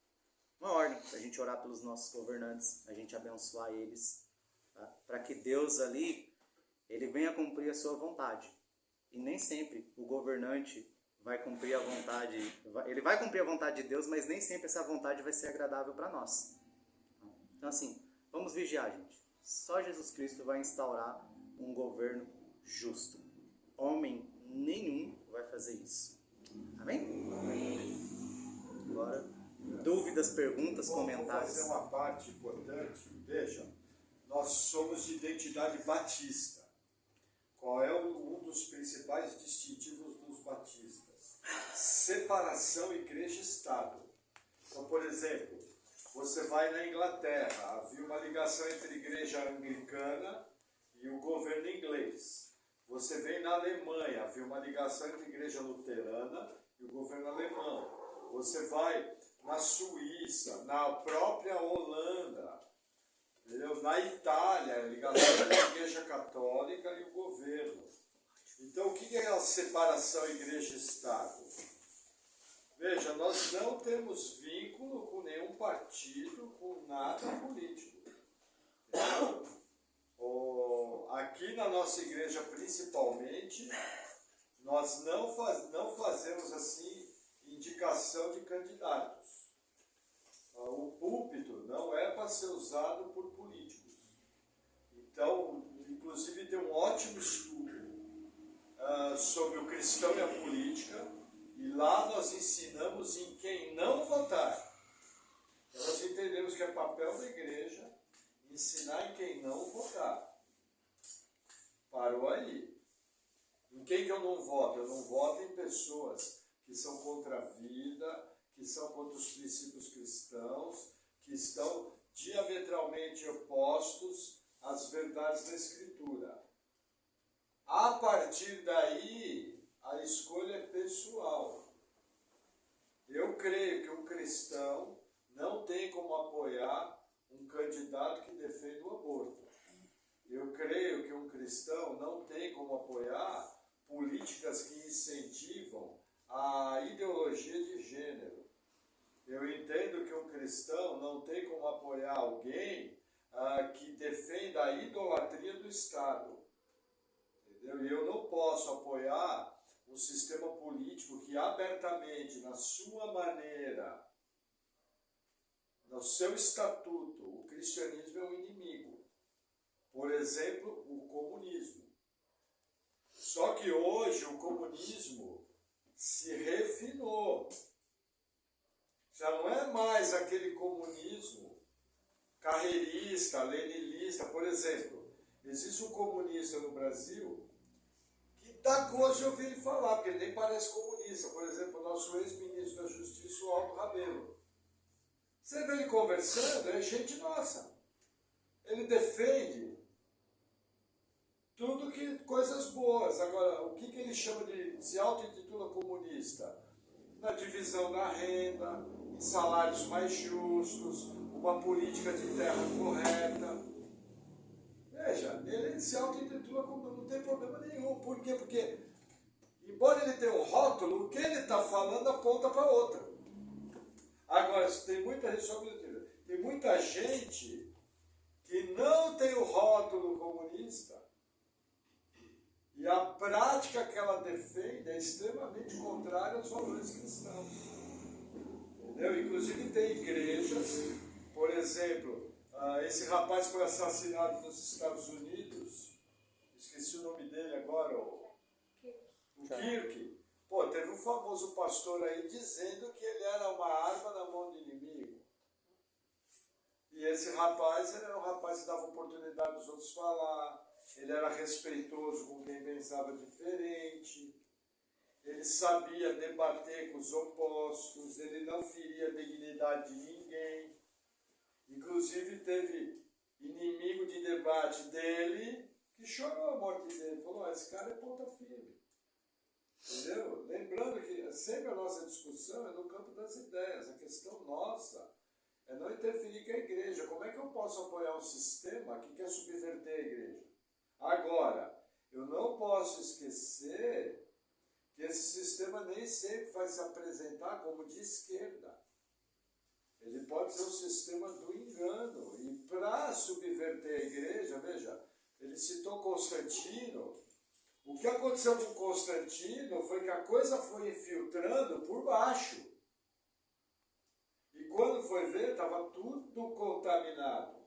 ordem para a gente orar pelos nossos governantes, a gente abençoar eles, tá? Para que Deus ali, ele venha cumprir a sua vontade. E nem sempre o governante vai cumprir a vontade, ele vai cumprir a vontade de Deus, mas nem sempre essa vontade vai ser agradável para nós. Então assim, vamos vigiar, gente. Só Jesus Cristo vai instaurar um governo justo. homem nenhum vai fazer isso. Amém? Agora, dúvidas, perguntas, comentários. Vou fazer uma parte importante. Veja, nós somos de identidade batista. Qual é um dos principais distintivos dos batistas? Separação igreja-estado. Então, por exemplo, você vai na Inglaterra, havia uma ligação entre a igreja anglicana e o governo inglês. Você vem na Alemanha, havia uma ligação entre a igreja luterana e o governo alemão. Você vai na Suíça, na própria Holanda, entendeu? Na Itália, a ligação entre a igreja católica e o governo. Então, o que é a separação igreja-estado? Veja, nós não temos vínculo com nenhum partido, com nada político. Entendeu? Aqui na nossa igreja, principalmente, nós não fazemos assim indicação de candidatos. O púlpito não é para ser usado por políticos. Então, inclusive, tem um ótimo estudo sobre o cristão e a política, e lá nós ensinamos em quem não votar. Então, nós entendemos que é papel da igreja ensinar em quem não votar. Parou aí. Em quem que eu não voto? Eu não voto em pessoas que são contra a vida, que são contra os princípios cristãos, que estão diametralmente opostos às verdades da Escritura. A partir daí, a escolha é pessoal. Eu creio que um cristão não tem como apoiar um candidato que defende o aborto. Eu creio que um cristão não tem como apoiar políticas que incentivam a ideologia de gênero. Eu entendo que um cristão não tem como apoiar alguém que defenda a idolatria do Estado. Entendeu? E eu não posso apoiar um sistema político que abertamente, na sua maneira, no seu estatuto, o cristianismo é um inimigo. Por exemplo, o comunismo. Só que hoje o comunismo se refinou. Já não é mais aquele comunismo carreirista, leninista. Por exemplo, existe um comunista no Brasil que dá gosto de ouvir ele falar, porque ele nem parece comunista. Por exemplo, o nosso ex-ministro da Justiça, o Aldo Rebelo. Você vê ele conversando, é gente nossa. Ele defende tudo que coisas boas. Agora, o que ele chama de se auto-intitula comunista? Na divisão da renda, em salários mais justos, uma política de terra correta. Veja, ele se auto-intitula comunista, não tem problema nenhum. Por quê? Porque, embora ele tenha um rótulo, o que ele está falando aponta para outra. Agora, tem muita gente que não tem o rótulo comunista, e a prática que ela defende é extremamente contrária aos valores cristãos. Entendeu? Inclusive tem igrejas, por exemplo, esse rapaz foi assassinado nos Estados Unidos, esqueci o nome dele agora, o Kirk. Pô, teve um famoso pastor aí dizendo que ele era uma arma na mão do inimigo. E esse rapaz, ele era um rapaz que dava oportunidade dos outros falar, ele era respeitoso com quem pensava diferente, ele sabia debater com os opostos, ele não feria a dignidade de ninguém. Inclusive teve inimigo de debate dele que chorou a morte dele, falou, esse cara é ponta firme. Entendeu? Lembrando que sempre a nossa discussão é no campo das ideias, a questão nossa é não interferir com a igreja. Como é que eu posso apoiar um sistema que quer subverter a igreja? Agora, eu não posso esquecer que esse sistema nem sempre vai se apresentar como de esquerda. Ele pode ser um sistema do engano. E para subverter a igreja, veja, ele citou Constantino. O que aconteceu com Constantino foi que a coisa foi infiltrando por baixo. E quando foi ver, estava tudo contaminado.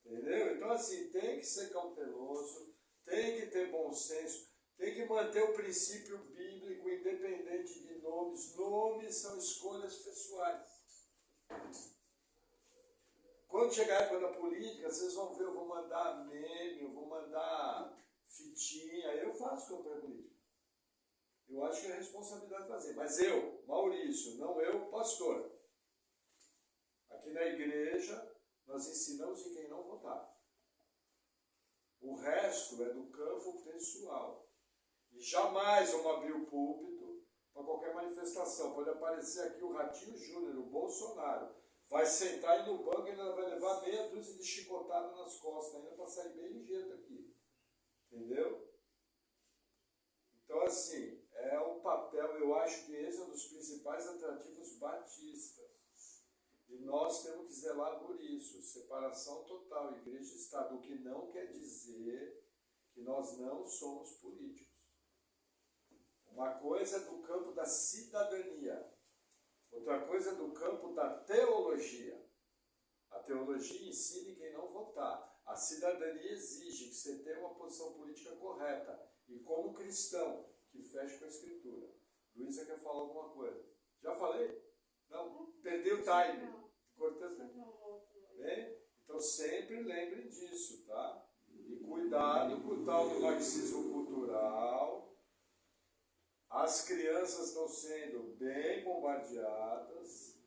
Entendeu? Então, assim, tem que ser cauteloso, tem que ter bom senso. Tem que manter o princípio bíblico independente de nomes. Nomes são escolhas pessoais. Quando chegar a época da política, vocês vão ver, eu vou mandar meme, eu vou mandar fitinha. Eu faço campanha política. Eu acho que é responsabilidade fazer. Mas eu, Maurício, não eu, pastor. Aqui na igreja, nós ensinamos em quem não votar. O resto é do campo pessoal. E jamais vamos abrir o púlpito para qualquer manifestação. Pode aparecer aqui o Ratinho Júnior, o Bolsonaro. Vai sentar aí no banco e ainda vai levar meia dúzia de chicotada nas costas, ainda para sair bem ligeiro daqui. Entendeu? Então, assim, é um papel, eu acho que esse é um dos principais atrativos batistas. E nós temos que zelar por isso, separação total, igreja e Estado, o que não quer dizer que nós não somos políticos. Uma coisa é do campo da cidadania, outra coisa é do campo da teologia. A teologia ensina quem não votar. A cidadania exige que você tenha uma posição política correta. E como cristão, que feche com a Escritura. Luísa quer falar alguma coisa? Já falei? Não? Perdi o time. Cortando. Bem? Então sempre lembrem disso, tá? E cuidado com o tal do marxismo cultural. As crianças estão sendo bem bombardeadas.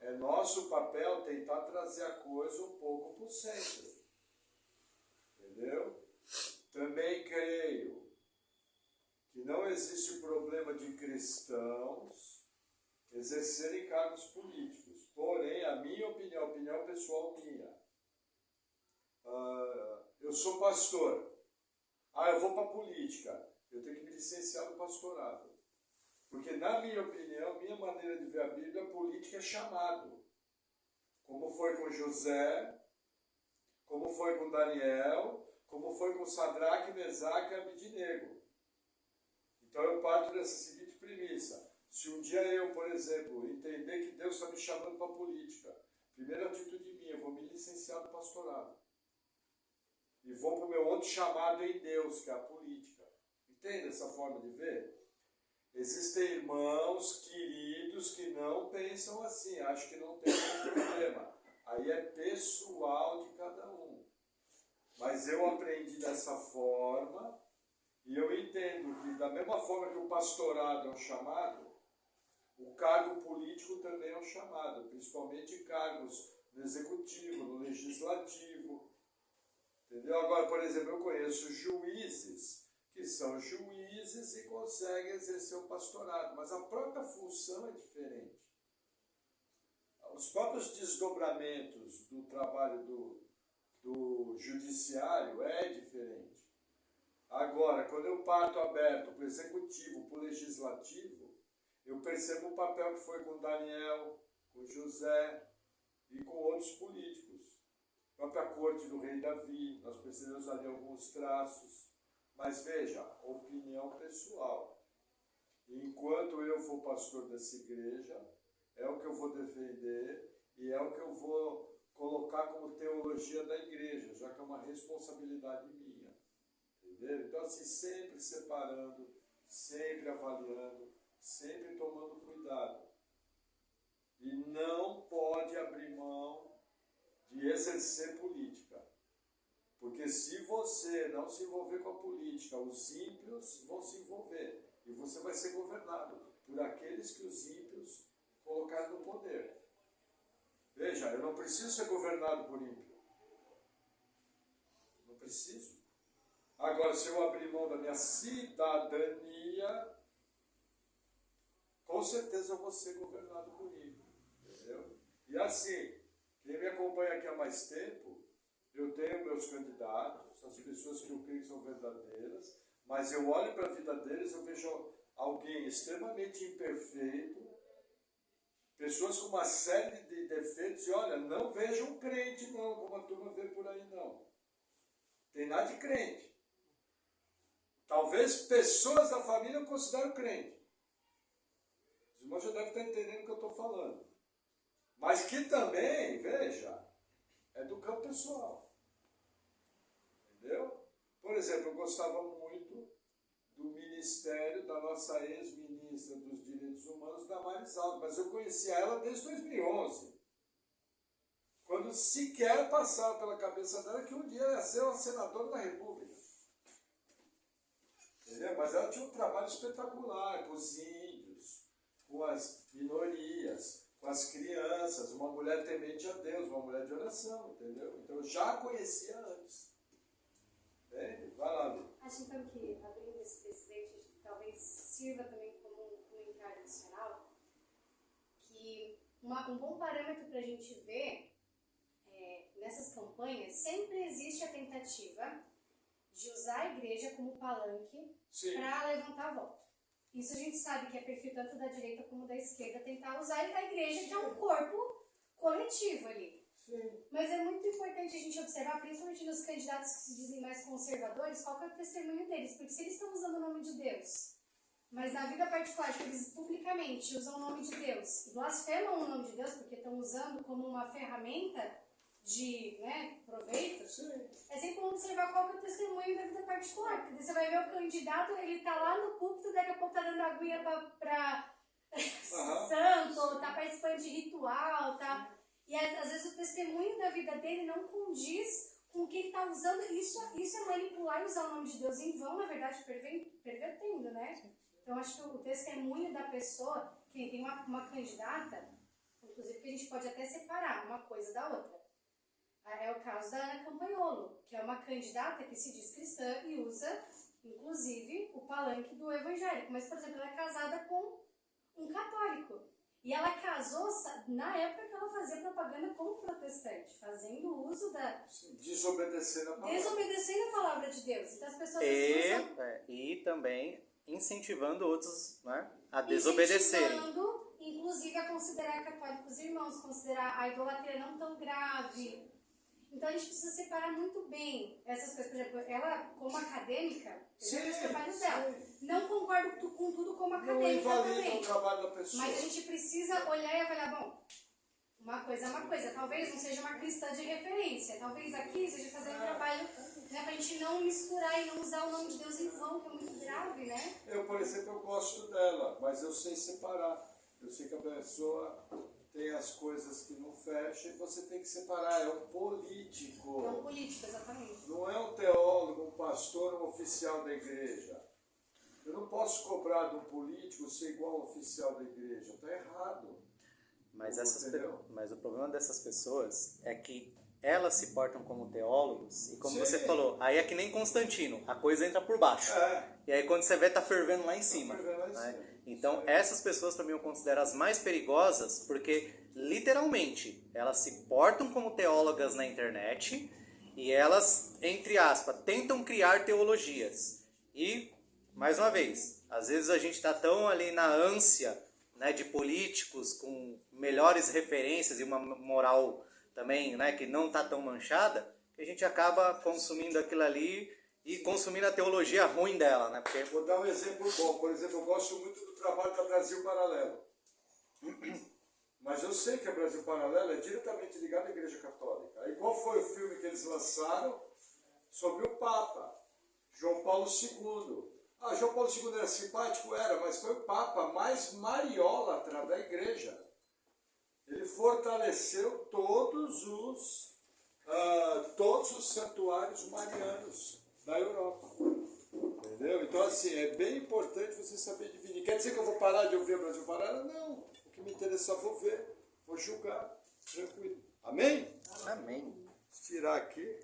É nosso papel tentar trazer a coisa um pouco para o centro. Entendeu? Também creio que não existe problema de cristãos exercerem cargos políticos. Porém, a minha opinião pessoal minha. Eu sou pastor. Eu vou para a política. Eu tenho que me licenciar do pastorado. Porque, na minha opinião, minha maneira de ver a Bíblia, a política é chamado. Como foi com José, como foi com Daniel, como foi com Sadraque, Mesaque e Abidnego. Então eu parto dessa seguinte premissa. Se um dia eu, por exemplo, entender que Deus está me chamando para a política, primeira atitude minha, eu vou me licenciar do pastorado. E vou para o meu outro chamado em Deus, que é a política. Entende essa forma de ver? Existem irmãos queridos que não pensam assim, acham que não tem nenhum problema. Aí é pessoal de cada um. Mas eu aprendi dessa forma e eu entendo que da mesma forma que o pastorado é um chamado, o cargo político também é um chamado, principalmente cargos no executivo, no legislativo. Entendeu? Agora, por exemplo, eu conheço juízes que são juízes e conseguem exercer o pastorado, mas a própria função é diferente. Os próprios desdobramentos do trabalho do judiciário é diferente. Agora, quando eu parto aberto para o executivo, para o legislativo, eu percebo o papel que foi com Daniel, com José e com outros políticos. A própria corte do rei Davi, nós percebemos ali alguns traços. Mas veja, opinião pessoal. Enquanto eu for pastor dessa igreja, é o que eu vou defender e é o que eu vou colocar como teologia da igreja, já que é uma responsabilidade minha. Entendeu? Então, assim, sempre separando, sempre avaliando, sempre tomando cuidado. E não pode abrir mão de exercer política. Porque se você não se envolver com a política, os ímpios vão se envolver. E você vai ser governado por aqueles que os ímpios colocaram no poder. Veja, eu não preciso ser governado por ímpio. Não preciso. Agora, se eu abrir mão da minha cidadania, com certeza eu vou ser governado por ímpio. Entendeu? E assim, quem me acompanha aqui há mais tempo, eu tenho meus candidatos, as pessoas que eu creio que são verdadeiras, mas eu olho para a vida deles, eu vejo alguém extremamente imperfeito, pessoas com uma série de defeitos, e olha, não vejo um crente não, como a turma vê por aí não. Tem nada de crente. Talvez pessoas da família eu considero crente. Os irmãos já devem estar entendendo o que eu estou falando. Mas que também, veja, é do campo pessoal. Entendeu? Por exemplo, eu gostava muito do ministério da nossa ex-ministra dos Direitos Humanos, Damares Alves, mas eu conhecia ela desde 2011, quando sequer passava pela cabeça dela que um dia ia ser uma senadora da República. Entendeu? Mas ela tinha um trabalho espetacular com os índios, com as minorias, com as crianças, uma mulher temente a Deus, uma mulher de oração, entendeu? Então eu já a conhecia antes. Entende? Vai lá, Lu. Acho então que, abrindo esse precedente, talvez sirva também como um comentário adicional, que um bom parâmetro para a gente ver nessas campanhas, sempre existe a tentativa de usar a igreja como palanque para levantar voto. Isso a gente sabe que é perfil tanto da direita como da esquerda, tentar usar a igreja, que é um corpo coletivo ali. Sim. Mas é muito importante a gente observar, principalmente nos candidatos que se dizem mais conservadores, qual que é o testemunho deles. Porque se eles estão usando o nome de Deus, mas na vida particular, tipo, eles publicamente usam o nome de Deus, blasfemam o nome de Deus porque estão usando como uma ferramenta de proveito, Sim. é sempre bom observar qual que é o testemunho da vida particular. Porque você vai ver o candidato, ele tá lá no púlpito, daqui a pouco tá dando aguinha pra santo, tá participando de ritual, tá... E às vezes o testemunho da vida dele não condiz com o que ele está usando. Isso é manipular e usar o nome de Deus em vão, na verdade, pervertendo, né? Então, acho que o testemunho da pessoa, que tem uma candidata, inclusive que a gente pode até separar uma coisa da outra. É o caso da Ana Campanholo, que é uma candidata que se diz cristã e usa, inclusive, o palanque do evangélico. Mas, por exemplo, ela é casada com um católico. E ela casou na época que ela fazia propaganda como protestante, fazendo uso da... Desobedecendo a palavra. Desobedecendo a palavra de Deus. Então as pessoas E também incentivando outros, né, a desobedecerem. Incentivando, inclusive, a considerar católicos irmãos, considerar a idolatria não tão grave. Então a gente precisa separar muito bem essas coisas. Por exemplo, ela, como acadêmica, os trabalhos dela. Não concordo com tudo como acadêmica não também. invalida o trabalho da pessoa. Mas a gente precisa olhar e avaliar, bom, uma coisa é uma coisa. Talvez não seja uma cristã de referência. Talvez aqui seja fazer um trabalho, né, pra gente não misturar e não usar o nome de Deus em vão, que é muito grave, né? Eu, por exemplo, eu gosto dela, mas eu sei separar. Eu sei que a pessoa tem as coisas que não fecham e você tem que separar. É um político. É um político, exatamente. Não é um teólogo, um pastor, um oficial da igreja. Eu não posso cobrar de um político ser igual ao oficial da igreja. Está errado. Mas o problema dessas pessoas é que elas se portam como teólogos e, como você falou, aí é que nem Constantino, a coisa entra por baixo. E aí quando você vê, tá fervendo lá em cima. Né? Então essas pessoas para mim eu considero as mais perigosas porque literalmente elas se portam como teólogas na internet e elas, entre aspas, tentam criar teologias. E, mais uma vez, às vezes a gente está tão ali na ânsia, né, de políticos com melhores referências e uma moral também, né, que não está tão manchada, que a gente acaba consumindo aquilo ali e consumindo a teologia ruim dela, né? Porque... Vou dar um exemplo bom. Por exemplo, eu gosto muito do trabalho da Brasil Paralelo. Mas eu sei que a Brasil Paralelo é diretamente ligada à Igreja Católica. Aí qual foi o filme que eles lançaram? Sobre o Papa, João Paulo II. João Paulo II era simpático? Era, mas foi o Papa mais mariólatra da Igreja. Ele fortaleceu todos os santuários marianos da Europa. Entendeu? Então, assim, é bem importante você saber dividir. Quer dizer que eu vou parar de ouvir a Brasil Paralelo? Não. O que me interessar, vou ver, vou julgar. Tranquilo. Amém? Amém. Vou tirar aqui.